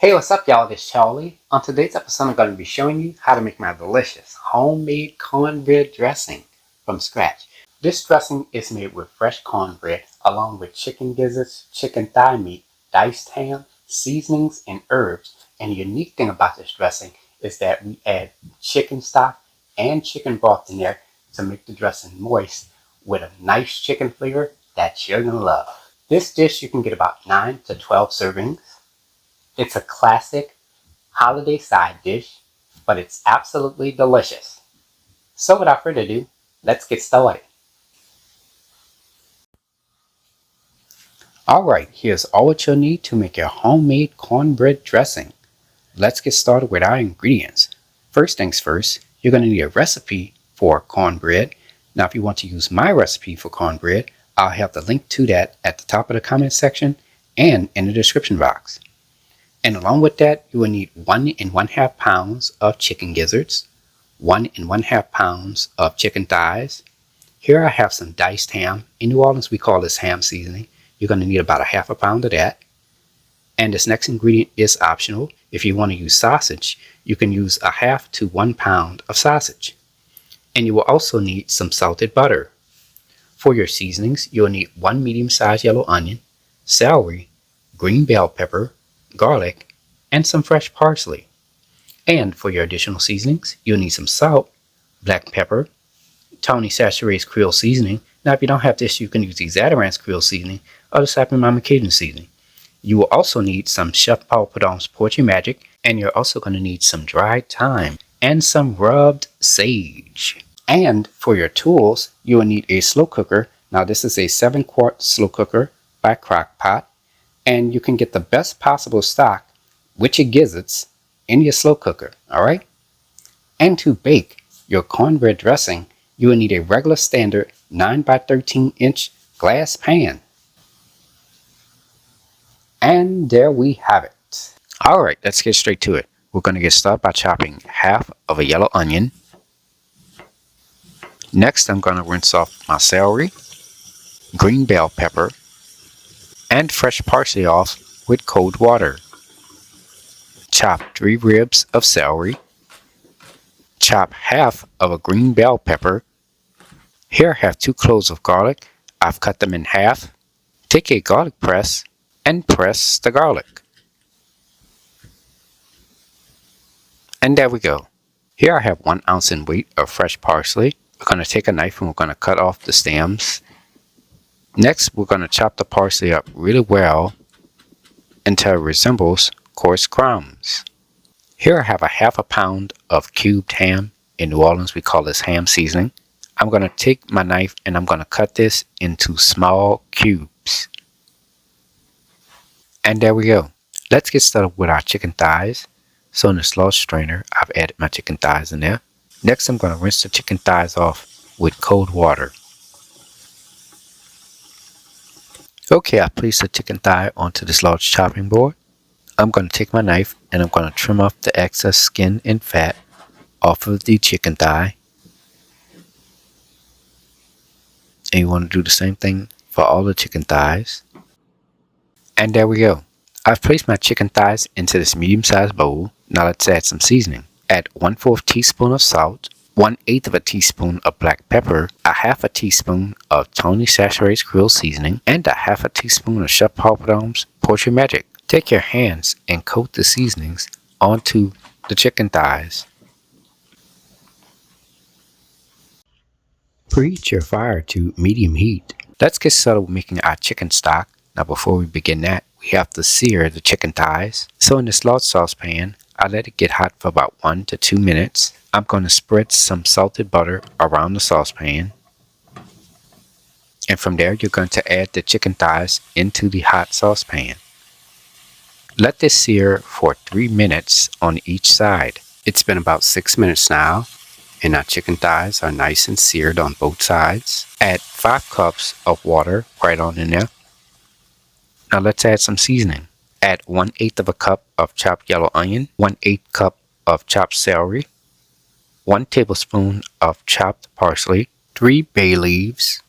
Hey, what's up, y'all? This is Charlie. On today's episode, I'm going to be showing you how to make my delicious homemade cornbread dressing from scratch. This dressing is made with fresh cornbread along with chicken gizzards, chicken thigh meat, diced ham, seasonings, and herbs. And the unique thing about this dressing is that we add chicken stock and chicken broth in there to make the dressing moist with a nice chicken flavor that you're going to love. This dish you can get about 9 to 12 servings. It's a classic holiday side dish, but it's absolutely delicious. So without further ado, let's get started. Alright, here's all what you'll need to make your homemade cornbread dressing. Let's get started with our ingredients. First things first, you're going to need a recipe for cornbread. Now if you want to use my recipe for cornbread, I'll have the link to that at the top of the comment section and in the description box. And along with that, you will need 1 1/2 pounds of chicken gizzards, 1 1/2 pounds of chicken thighs. Here I have some diced ham. In New Orleans, we call this ham seasoning. You're going to need about 1/2 pound of that. And this next ingredient is optional. If you want to use sausage, you can use 1/2 to 1 pound of sausage. And you will also need some salted butter. For your seasonings, you'll need 1 medium-sized yellow onion, celery, green bell pepper, garlic, and some fresh parsley. And for your additional seasonings, you'll need some salt, black pepper, Tony Chachere's Creole seasoning. Now if you don't have this, you can use the Zatarain's Creole seasoning or the Sapin Mama Cajun seasoning. You will also need some Chef Paul Prudhomme's Poetry Magic, and you're also going to need some dried thyme and some rubbed sage. And for your tools, you will need a slow cooker. Now this is a 7-quart slow cooker by Crock-Pot. And you can get the best possible stock with your gizzards in your slow cooker, alright? And to bake your cornbread dressing, you will need a regular standard 9 by 13 inch glass pan. And there we have it. Alright, let's get straight to it. We're going to get started by chopping 1/2 of a yellow onion. Next, I'm going to rinse off my celery, green bell pepper, and fresh parsley off with cold water. Chop 3 ribs of celery. Chop 1/2 of a green bell pepper. Here I have 2 cloves of garlic. I've cut them in half. Take a garlic press and press the garlic. And there we go. Here I have 1 ounce in weight of fresh parsley. We're going to take a knife and we're going to cut off the stems. Next, we're going to chop the parsley up really well until it resembles coarse crumbs. Here I have 1/2 pound of cubed ham. In New Orleans, we call this ham seasoning. I'm going to take my knife and I'm going to cut this into small cubes. And there we go. Let's get started with our chicken thighs. So in this large strainer, I've added my chicken thighs in there. Next, I'm going to rinse the chicken thighs off with cold water. Okay, I placed the chicken thigh onto this large chopping board. I'm going to take my knife and I'm going to trim off the excess skin and fat off of the chicken thigh. And you want to do the same thing for all the chicken thighs. And there we go. I've placed my chicken thighs into this medium-sized bowl. Now let's add some seasoning. Add 1/4 teaspoon of salt, 1/8 of a teaspoon of black pepper, 1/2 teaspoon of Tony Chachere's Creole seasoning, and 1/2 teaspoon of Chef Paul Prudhomme's Poetry Magic. Take your hands and coat the seasonings onto the chicken thighs. Preheat your fire to medium heat. Let's get started with making our chicken stock. Now before we begin that, we have to sear the chicken thighs. So in this large saucepan, I let it get hot for about 1 to 2 minutes. I'm going to spread some salted butter around the saucepan. And from there, you're going to add the chicken thighs into the hot saucepan. Let this sear for 3 minutes on each side. It's been about 6 minutes now, and our chicken thighs are nice and seared on both sides. Add 5 cups of water right on in there. Now let's add some seasoning. Add 1/8 of a cup of chopped yellow onion, 1/8 cup of chopped celery, 1 tablespoon of chopped parsley, 3 bay leaves,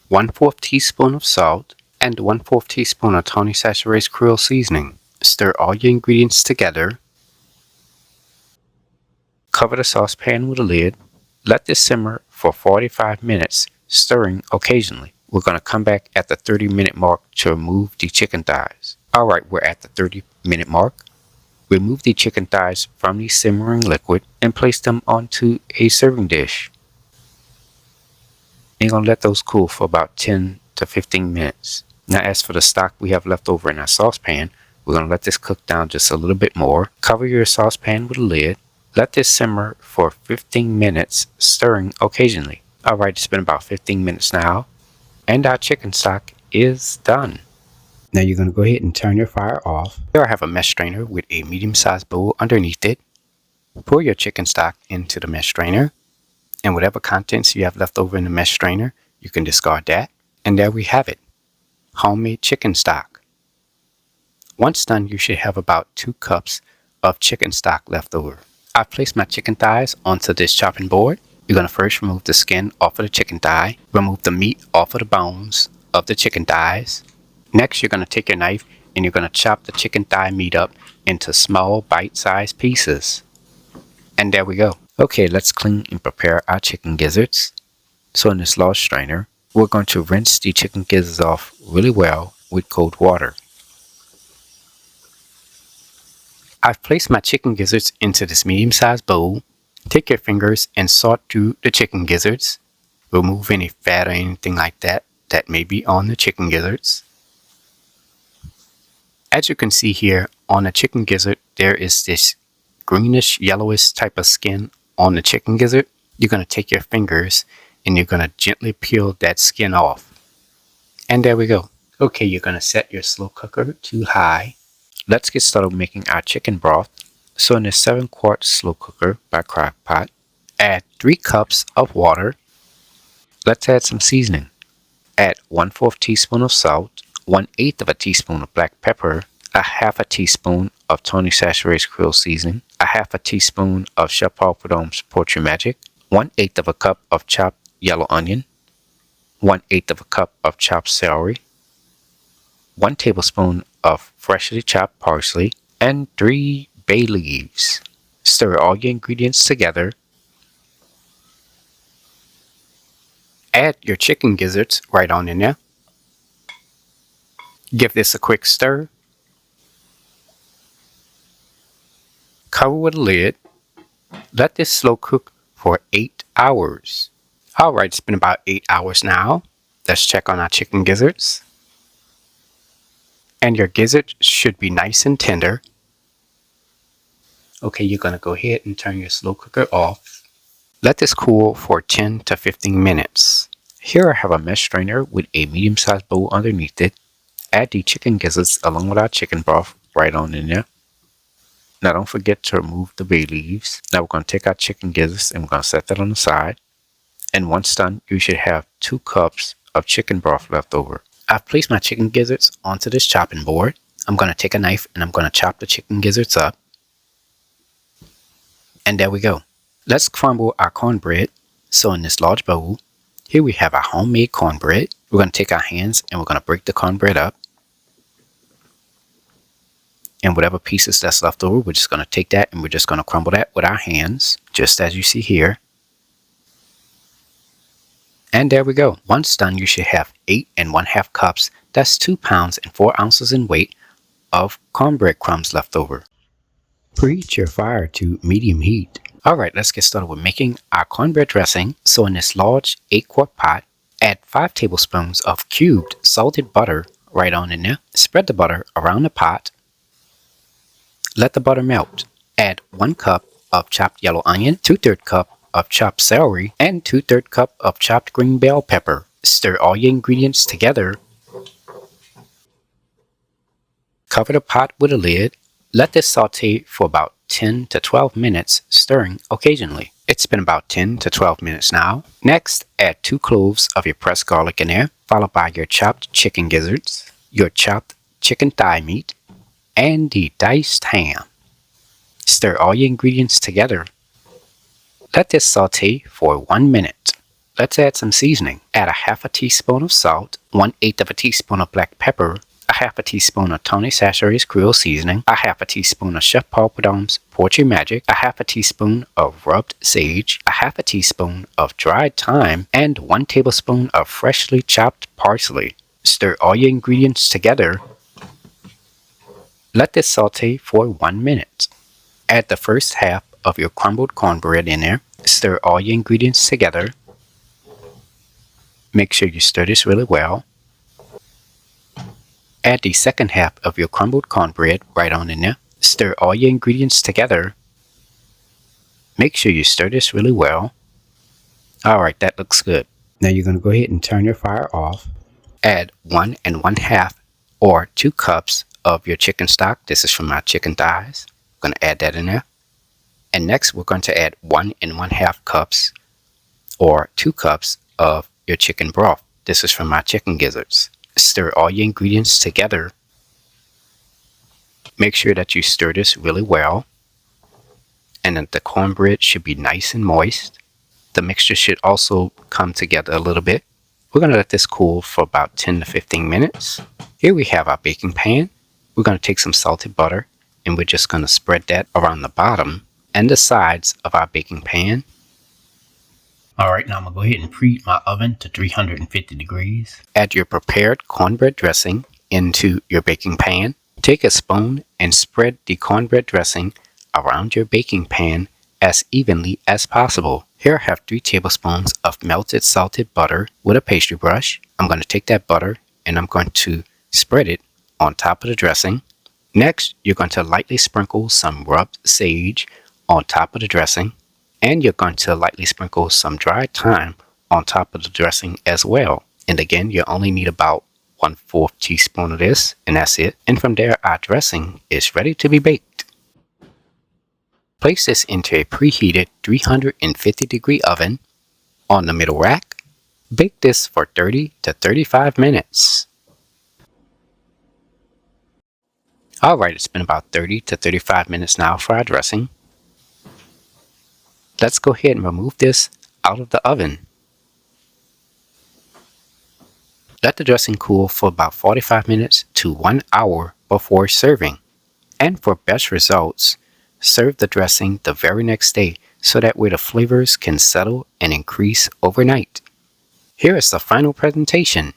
1/4 teaspoon of salt, and 1/4 teaspoon of Tony Chachere's Creole seasoning. Stir all your ingredients together. Cover the saucepan with a lid. Let this simmer for 45 minutes, stirring occasionally. We're going to come back at the 30-minute mark to remove the chicken thighs. Alright, we're at the 30-minute mark. Remove the chicken thighs from the simmering liquid and place them onto a serving dish. And you're going to let those cool for about 10 to 15 minutes. Now as for the stock we have left over in our saucepan, we're going to let this cook down just a little bit more. Cover your saucepan with a lid. Let this simmer for 15 minutes, stirring occasionally. Alright, it's been about 15 minutes now, and our chicken stock is done. Now you're going to go ahead and turn your fire off. Here I have a mesh strainer with a medium-sized bowl underneath it. Pour your chicken stock into the mesh strainer, and whatever contents you have left over in the mesh strainer, you can discard that. And there we have it, homemade chicken stock. Once done, you should have about 2 cups of chicken stock left over. I've placed my chicken thighs onto this chopping board. You're going to first remove the skin off of the chicken thigh. Remove the meat off of the bones of the chicken thighs. Next, you're going to take your knife and you're going to chop the chicken thigh meat up into small bite-sized pieces. And there we go. Okay, let's clean and prepare our chicken gizzards. So in this large strainer, we're going to rinse the chicken gizzards off really well with cold water. I've placed my chicken gizzards into this medium-sized bowl. Take your fingers and sort through the chicken gizzards. Remove any fat or anything like that may be on the chicken gizzards. As you can see here on the chicken gizzard, there is this greenish yellowish type of skin on the chicken gizzard. You're going to take your fingers and you're going to gently peel that skin off. And there we go. Okay, you're going to set your slow cooker to high. Let's get started making our chicken broth. So in this 7-quart slow cooker by Crock-Pot, add 3 cups of water. Let's add some seasoning. Add 1/4 teaspoon of salt, 1/8 of a teaspoon of black pepper, a 1/2 teaspoon of Tony Chachere's Creole seasoning, a 1/2 teaspoon of Chef Paul Prudhomme's Poultry Magic, 1/8 of a cup of chopped yellow onion, 1/8 of a cup of chopped celery, 1 tablespoon of freshly chopped parsley, and 3 bay leaves. Stir all your ingredients together. Add your chicken gizzards right on in there. Give this a quick stir. Cover with a lid. Let this slow cook for 8 hours. Alright, it's been about 8 hours now. Let's check on our chicken gizzards. And your gizzard should be nice and tender. Okay, you're going to go ahead and turn your slow cooker off. Let this cool for 10 to 15 minutes. Here I have a mesh strainer with a medium-sized bowl underneath it. Add the chicken gizzards along with our chicken broth right on in there. Now don't forget to remove the bay leaves. Now we're going to take our chicken gizzards and we're going to set that on the side. And once done, you should have 2 cups of chicken broth left over. I've placed my chicken gizzards onto this chopping board. I'm going to take a knife and I'm going to chop the chicken gizzards up. And there we go. Let's crumble our cornbread. So in this large bowl, here we have our homemade cornbread. We're going to take our hands and we're going to break the cornbread up. And whatever pieces that's left over, we're just going to take that and we're just going to crumble that with our hands, just as you see here. And there we go. Once done, you should have 8 1/2 cups. That's 2 pounds and 4 ounces in weight of cornbread crumbs left over. Preheat your fire to medium heat. Alright, let's get started with making our cornbread dressing. So in this large 8-quart pot, add 5 tablespoons of cubed salted butter right on in there. Spread the butter around the pot. Let the butter melt. Add 1 cup of chopped yellow onion, 2/3 cup of chopped celery, and 2/3 cup of chopped green bell pepper. Stir all your ingredients together. Cover the pot with a lid. Let this saute for about 10 to 12 minutes, stirring occasionally. It's been about 10 to 12 minutes now. Next, add 2 cloves of your pressed garlic in there, followed by your chopped chicken gizzards, your chopped chicken thigh meat, and the diced ham. Stir all your ingredients together. Let this saute for 1 minute. Let's add some seasoning. Add a 1/2 teaspoon of salt, 1/8 of a teaspoon of black pepper, a half a teaspoon of Tony Chachere's Creole seasoning, a half a teaspoon of Chef Paul Prud'homme's Poetry Magic, a half a teaspoon of rubbed sage, a half a teaspoon of dried thyme, and 1 tablespoon of freshly chopped parsley. Stir all your ingredients together. Let this saute for 1 minute. Add the first half of your crumbled cornbread in there. Stir all your ingredients together. Make sure you stir this really well. Add the second half of your crumbled cornbread right on in there. Stir all your ingredients together. Make sure you stir this really well. Alright, that looks good. Now you're going to go ahead and turn your fire off. Add 1 1/2 or 2 cups of your chicken stock. This is from my chicken thighs. I'm going to add that in there. And next we're going to add 1 1/2 cups or 2 cups of your chicken broth. This is from my chicken gizzards. Stir all your ingredients together. Make sure that you stir this really well, and that the cornbread should be nice and moist. The mixture should also come together a little bit. We're going to let this cool for about 10 to 15 minutes. Here we have our baking pan. We're going to take some salted butter, and we're just going to spread that around the bottom and the sides of our baking pan. Alright, now I'm going to go ahead and preheat my oven to 350 degrees. Add your prepared cornbread dressing into your baking pan. Take a spoon and spread the cornbread dressing around your baking pan as evenly as possible. Here I have 3 tablespoons of melted salted butter with a pastry brush. I'm going to take that butter and I'm going to spread it on top of the dressing. Next, you're going to lightly sprinkle some rubbed sage on top of the dressing. And you're going to lightly sprinkle some dried thyme on top of the dressing as well. And again, you only need about 1/4 teaspoon of this, and that's it. And from there, our dressing is ready to be baked. Place this into a preheated 350 degree oven on the middle rack. Bake this for 30 to 35 minutes. Alright, it's been about 30 to 35 minutes now for our dressing. Let's go ahead and remove this out of the oven. Let the dressing cool for about 45 minutes to 1 hour before serving. And for best results, serve the dressing the very next day so that way the flavors can settle and increase overnight. Here is the final presentation.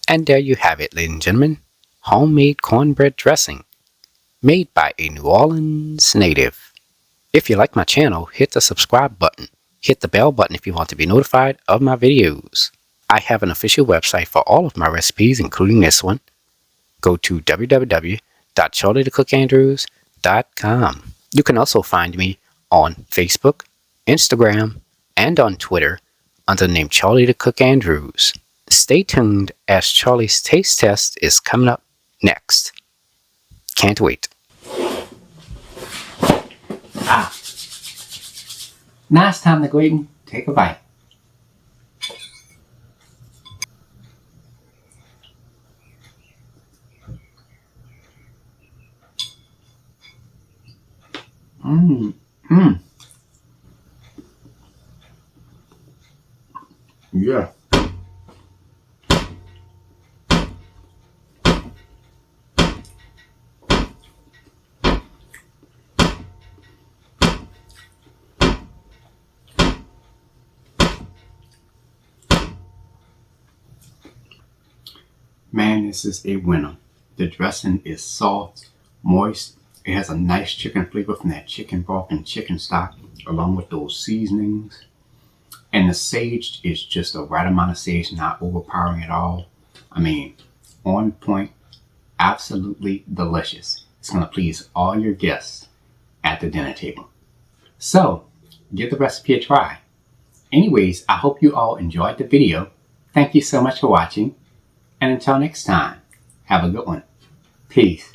And there you have it, ladies and gentlemen. Homemade cornbread dressing made by a New Orleans native. If you like my channel, hit the subscribe button. Hit the bell button if you want to be notified of my videos. I have an official website for all of my recipes, including this one. Go to www.charliethecookandrews.com. You can also find me on Facebook, Instagram, and on Twitter under the name Charlie the Cook Andrews. Stay tuned as Charlie's taste test is coming up next. Can't wait. Now it's time to go ahead and take a bite. Yeah. Man, this is a winner. The dressing is soft, moist. It has a nice chicken flavor from that chicken broth and chicken stock, along with those seasonings. And the sage is just the right amount of sage, not overpowering at all. I mean, on point, absolutely delicious. It's going to please all your guests at the dinner table. So, give the recipe a try. Anyways, I hope you all enjoyed the video. Thank you so much for watching. And until next time, have a good one. Peace.